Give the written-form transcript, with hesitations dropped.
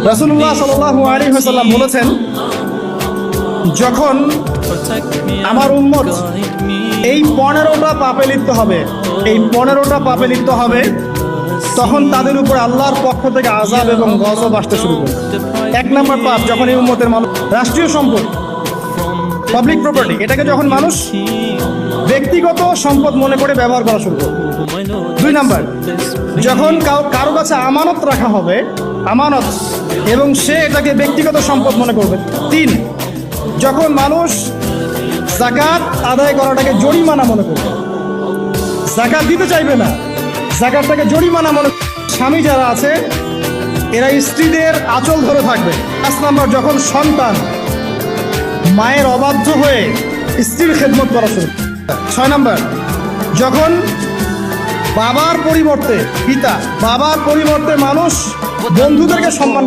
রাসূলুল্লাহ সাল্লাল্লাহু আলাইহি ওয়াসাল্লাম বলেছেন, যখন আমার উম্মত এই 15টা পাপে লিপ্ত হবে, এই 15টা পাপে লিপ্ত হবে, তখন তাদের উপর আল্লাহর পক্ষ থেকে আযাব এবং গজব আসতে শুরু করবে। 1 নম্বর পাপ, যখন এই উম্মতের মানুষ রাষ্ট্রীয় সম্পদ, পাবলিক প্রপার্টি, এটাকে যখন মানুষ ব্যক্তিগত সম্পদ মনে করে ব্যবহার করা শুরু করবে। 2 নম্বর, যখন কারো কাছে আমানত রাখা হবে, আমানত, এবং সে এটাকে ব্যক্তিগত সম্পদ মনে করবে। 3, যখন মানুষ যাকাত আদায় করাটাকে জরিমানা মনে করবে, যাকাত দিতে চাইবে না, যাকাতটাকে জরিমানা মনে। স্বামী যারা আছে এরা স্ত্রীদের আঁচল ধরে থাকবে। 5 নম্বর, যখন সন্তান মায়ের অবাধ্য হয়ে স্ত্রীর খেদমত করা শুরু। 6 নম্বর, যখন বাবার পরিবর্তে মানুষ বন্ধুদেরকে সম্মান